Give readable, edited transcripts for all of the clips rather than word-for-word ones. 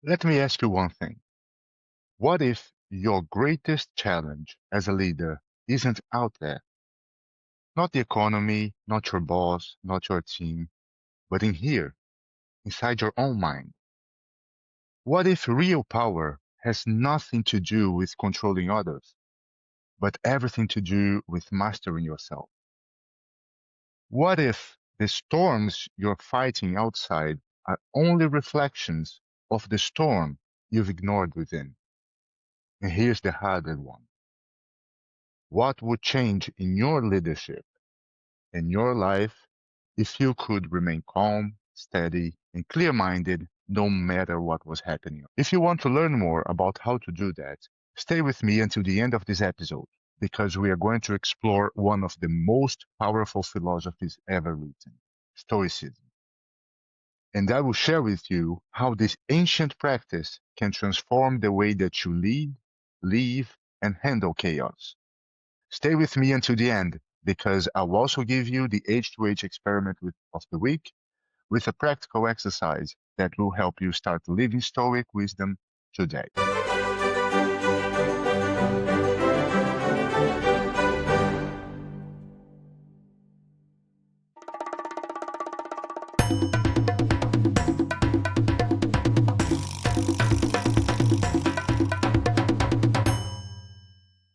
Let me ask you one thing. What if your greatest challenge as a leader isn't out there? Not the economy, not your boss, not your team, but in here, inside your own mind. What if real power has nothing to do with controlling others, but everything to do with mastering yourself? What if the storms you're fighting outside are only reflections of the storm you've ignored within? And here's the harder one. What would change in your leadership, in your life, if you could remain calm, steady, and clear minded no matter what was happening? If you want to learn more about how to do that, stay with me until the end of this episode, because we are going to explore one of the most powerful philosophies ever written, Stoicism. And I will share with you how this ancient practice can transform the way that you lead, live, and handle chaos. Stay with me until the end because I'll also give you the H2H experiment of the week with a practical exercise that will help you start living Stoic wisdom today.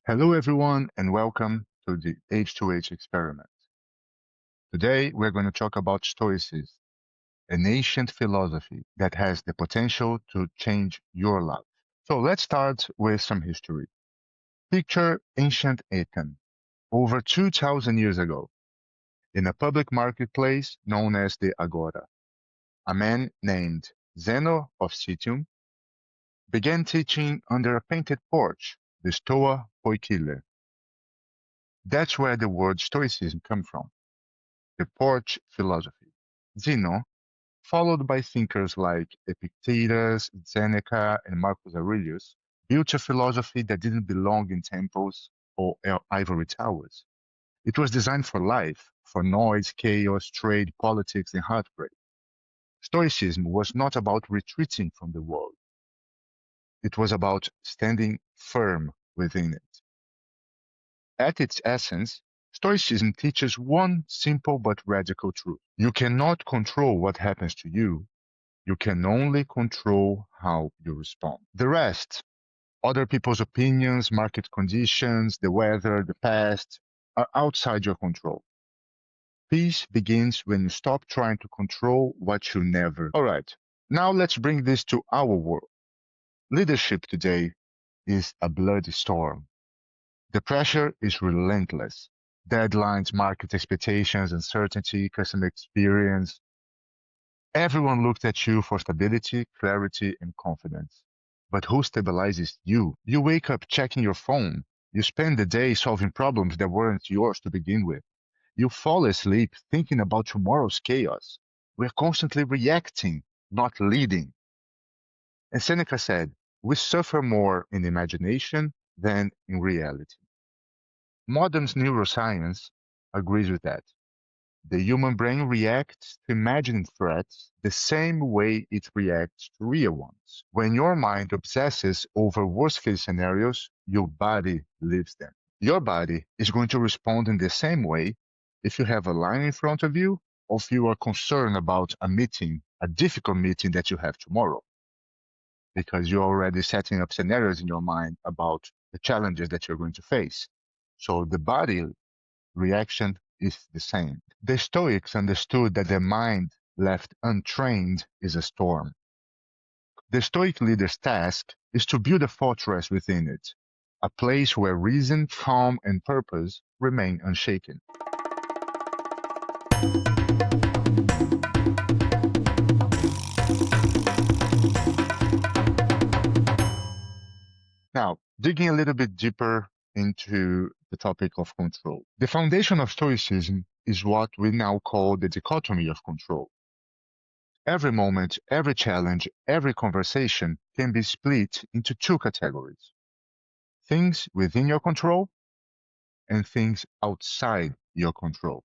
Hello, everyone, and welcome to the H2H experiment. Today, we're going to talk about Stoicism, an ancient philosophy that has the potential to change your life. So let's start with some history. Picture ancient Athens, over 2,000 years ago, in a public marketplace known as the Agora. A man named Zeno of Citium began teaching under a painted porch, the Stoa Poikile. That's where the word Stoicism comes from, the porch philosophy. Zeno, followed by thinkers like Epictetus, Seneca, and Marcus Aurelius, built a philosophy that didn't belong in temples or ivory towers. It was designed for life, for noise, chaos, trade, politics, and heartbreak. Stoicism was not about retreating from the world. It was about standing firm within it. At its essence, Stoicism teaches one simple but radical truth. You cannot control what happens to you. You can only control how you respond. The rest, other people's opinions, market conditions, the weather, the past, are outside your control. Peace begins when you stop trying to control what you never. All right, now let's bring this to our world. Leadership today is a bloody storm. The pressure is relentless. Deadlines, market expectations, uncertainty, customer experience. Everyone looks at you for stability, clarity, and confidence. But who stabilizes you? You wake up checking your phone. You spend the day solving problems that weren't yours to begin with. You fall asleep thinking about tomorrow's chaos. We're constantly reacting, not leading. And Seneca said, we suffer more in imagination than in reality. Modern neuroscience agrees with that. The human brain reacts to imagined threats the same way it reacts to real ones. When your mind obsesses over worst case scenarios, your body lives them. Your body is going to respond in the same way if you have a line in front of you or if you are concerned about a meeting, a difficult meeting that you have tomorrow, because you're already setting up scenarios in your mind about the challenges that you're going to face. So the body reaction is the same. The Stoics understood that the mind left untrained is a storm. The Stoic leader's task is to build a fortress within it, a place where reason, calm, and purpose remain unshaken. Now, digging a little bit deeper into the topic of control. The foundation of Stoicism is what we now call the dichotomy of control. Every moment, every challenge, every conversation can be split into two categories: things within your control and things outside your control.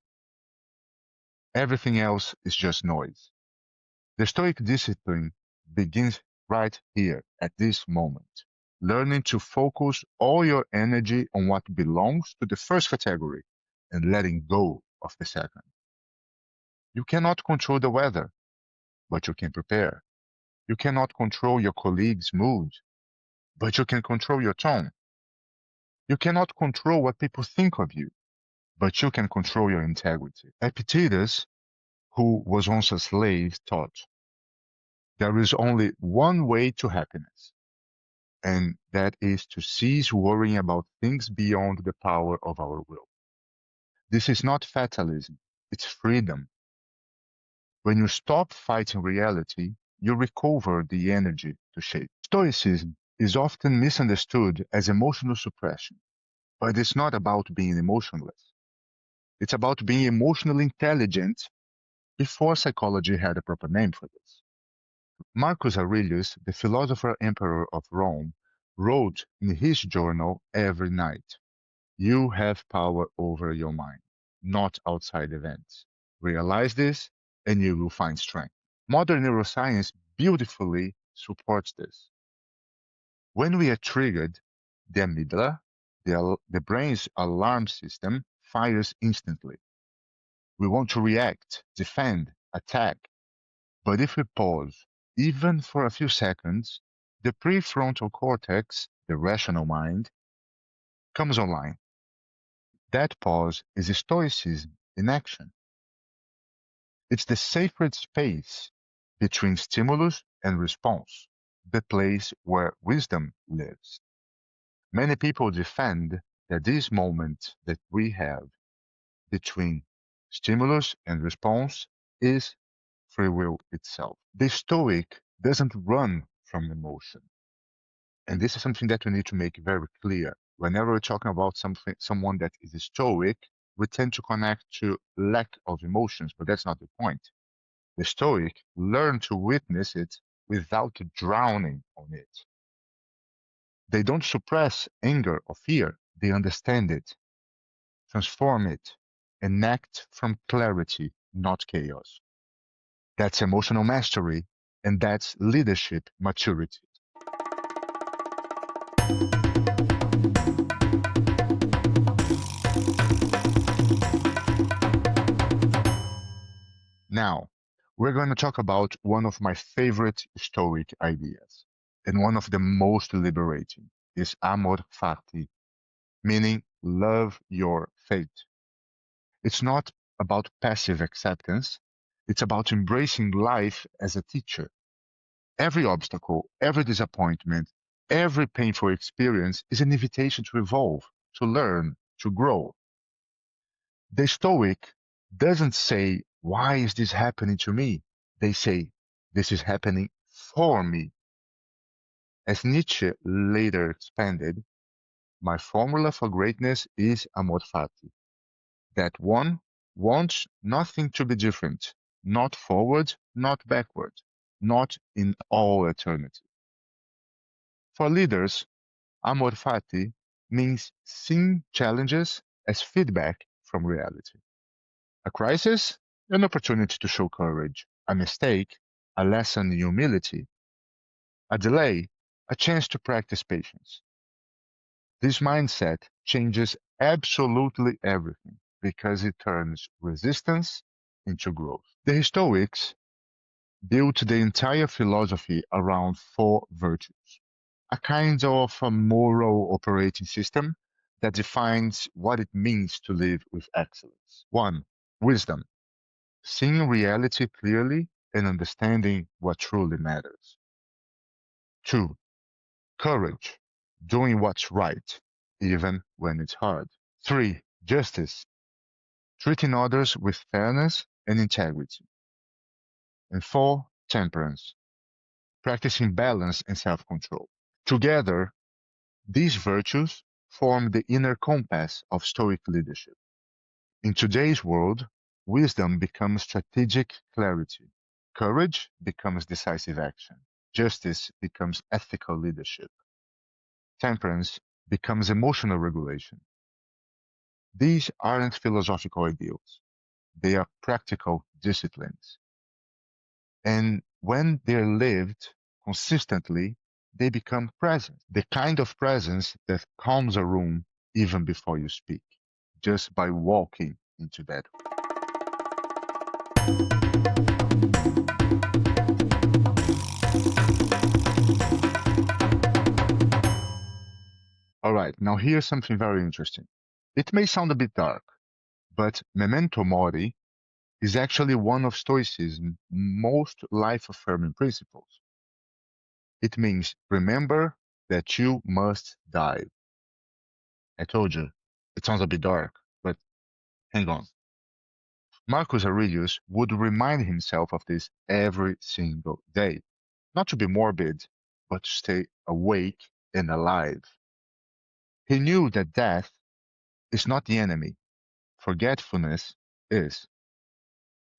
Everything else is just noise. The Stoic discipline begins right here at this moment. Learning to focus all your energy on what belongs to the first category and letting go of the second. You cannot control the weather, but you can prepare. You cannot control your colleague's mood, but you can control your tone. You cannot control what people think of you, but you can control your integrity. Epictetus, who was once a slave, taught there is only one way to happiness, and that is to cease worrying about things beyond the power of our will. This is not fatalism, it's freedom. When you stop fighting reality, you recover the energy to shape. Stoicism is often misunderstood as emotional suppression, but it's not about being emotionless. It's about being emotionally intelligent before psychology had a proper name for this. Marcus Aurelius, the philosopher emperor of Rome, wrote in his journal every night, "You have power over your mind, not outside events. Realize this and you will find strength." Modern neuroscience beautifully supports this. When we are triggered, the amygdala, the brain's alarm system, fires instantly. We want to react, defend, attack. But if we pause, even for a few seconds, the prefrontal cortex, the rational mind, comes online. That pause is Stoicism in action. It's the sacred space between stimulus and response, the place where wisdom lives. Many people defend that this moment that we have between stimulus and response is free will itself. The Stoic doesn't run from emotion. And this is something that we need to make very clear. Whenever we're talking about someone that is a Stoic, we tend to connect to lack of emotions, but that's not the point. The Stoic learn to witness it without drowning on it. They don't suppress anger or fear, they understand it, transform it, and act from clarity, not chaos. That's emotional mastery, and that's leadership maturity. Now, we're going to talk about one of my favorite Stoic ideas, and one of the most liberating is Amor Fati, meaning love your fate. It's not about passive acceptance, it's about embracing life as a teacher. Every obstacle, every disappointment, every painful experience is an invitation to evolve, to learn, to grow. The Stoic doesn't say, "Why is this happening to me?" They say, "This is happening for me." As Nietzsche later expanded, my formula for greatness is amor fati, that one wants nothing to be different, not forward, not backward, not in all eternity. For leaders, amor fati means seeing challenges as feedback from reality. A crisis, an opportunity to show courage. A mistake, a lesson in humility. A delay, a chance to practice patience. This mindset changes absolutely everything because it turns resistance into growth. The Stoics built the entire philosophy around four virtues, a kind of a moral operating system that defines what it means to live with excellence. One, wisdom, seeing reality clearly and understanding what truly matters. Two, courage, doing what's right, even when it's hard. Three, justice, treating others with fairness and integrity. And four, temperance, practicing balance and self-control. Together, these virtues form the inner compass of Stoic leadership. In today's world, wisdom becomes strategic clarity. Courage becomes decisive action. Justice becomes ethical leadership. Temperance becomes emotional regulation. These aren't philosophical ideals. They are practical disciplines. And when they're lived, consistently, they become present. The kind of presence that calms a room even before you speak, just by walking into that. All right, now here's something very interesting. It may sound a bit dark, but Memento Mori is actually one of Stoicism's most life-affirming principles. It means remember that you must die. I told you, it sounds a bit dark, but hang on. Marcus Aurelius would remind himself of this every single day, not to be morbid, but to stay awake and alive. He knew that death is not the enemy, forgetfulness is.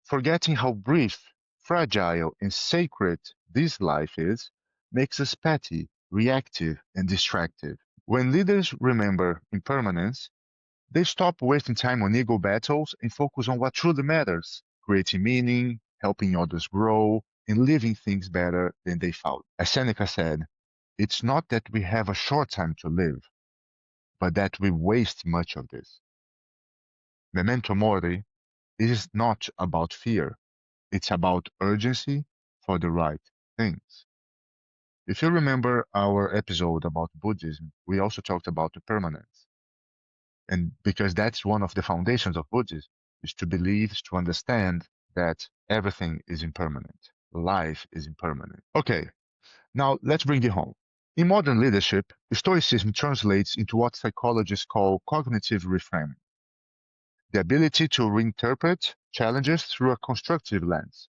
Forgetting how brief, fragile, and sacred this life is makes us petty, reactive, and distracted. When leaders remember impermanence, they stop wasting time on ego battles and focus on what truly matters, creating meaning, helping others grow, and leaving things better than they found. As Seneca said, it's not that we have a short time to live, but that we waste much of this. Memento Mori is not about fear, it's about urgency for the right things. If you remember our episode about Buddhism, we also talked about impermanence. And because that's one of the foundations of Buddhism, is to believe, to understand that everything is impermanent. Life is impermanent. Okay, now let's bring it home. In modern leadership, Stoicism translates into what psychologists call cognitive reframing, the ability to reinterpret challenges through a constructive lens.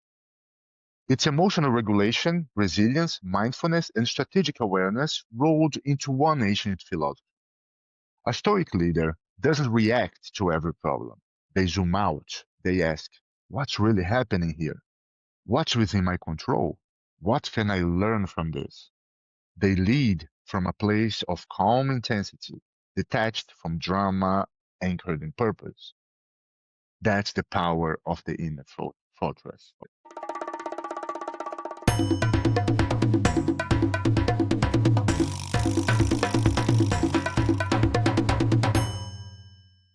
It's emotional regulation, resilience, mindfulness, and strategic awareness rolled into one ancient philosophy. A Stoic leader doesn't react to every problem. They zoom out. They ask, what's really happening here? What's within my control? What can I learn from this? They lead from a place of calm intensity, detached from drama, anchored in purpose. That's the power of the inner fortress.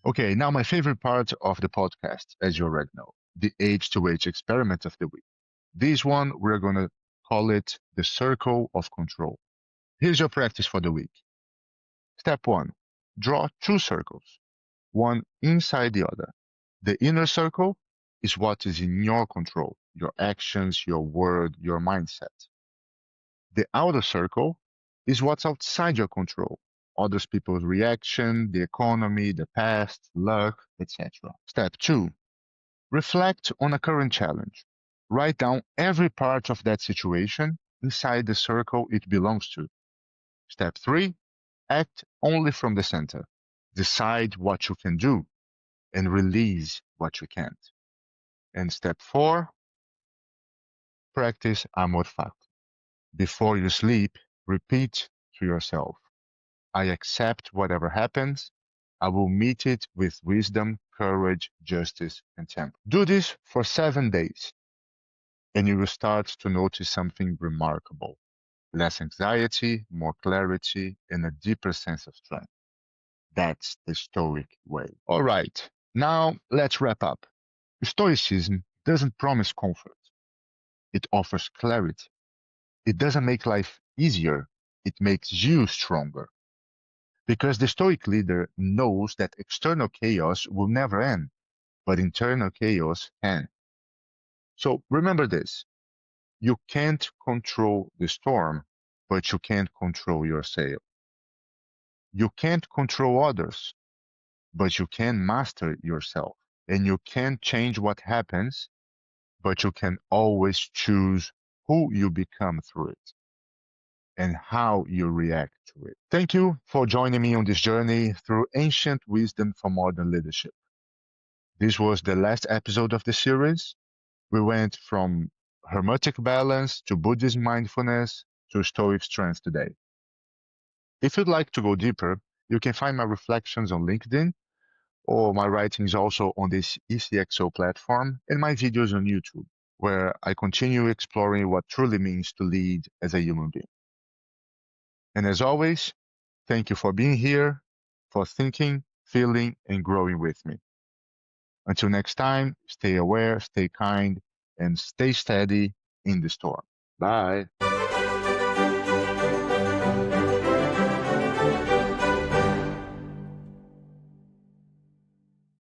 Okay, now my favorite part of the podcast, as you already know, the H2H experiment of the week. This one, we're going to call it the circle of control. Here's your practice for the week. Step one, draw two circles, one inside the other. The inner circle is what is in your control, your actions, your word, your mindset. The outer circle is what's outside your control, other people's reaction, the economy, the past, luck, etc. Step two, reflect on a current challenge. Write down every part of that situation inside the circle it belongs to. Step three, act only from the center. Decide what you can do and release what you can't. And step four, practice Amor Fati. Before you sleep, repeat to yourself, I accept whatever happens. I will meet it with wisdom, courage, justice, and temper. Do this for 7 days, and you will start to notice something remarkable. Less anxiety, more clarity, and a deeper sense of strength. That's the Stoic way. All right, now let's wrap up. Stoicism doesn't promise comfort. It offers clarity. It doesn't make life easier. It makes you stronger. Because the Stoic leader knows that external chaos will never end, but internal chaos can. So remember this. You can't control the storm, but you can't control your sail. You can't control others, but you can master yourself. And you can't change what happens, but you can always choose who you become through it and how you react to it. Thank you for joining me on this journey through ancient wisdom for modern leadership. This was the last episode of the series. We went from Hermetic balance to Buddhist mindfulness to Stoic strength today. If you'd like to go deeper, you can find my reflections on LinkedIn or my writings also on this ECXO platform and my videos on YouTube. where I continue exploring what truly means to lead as a human being. And as always, thank you for being here, for thinking, feeling, and growing with me. Until next time, stay aware, stay kind, and stay steady in the storm. Bye.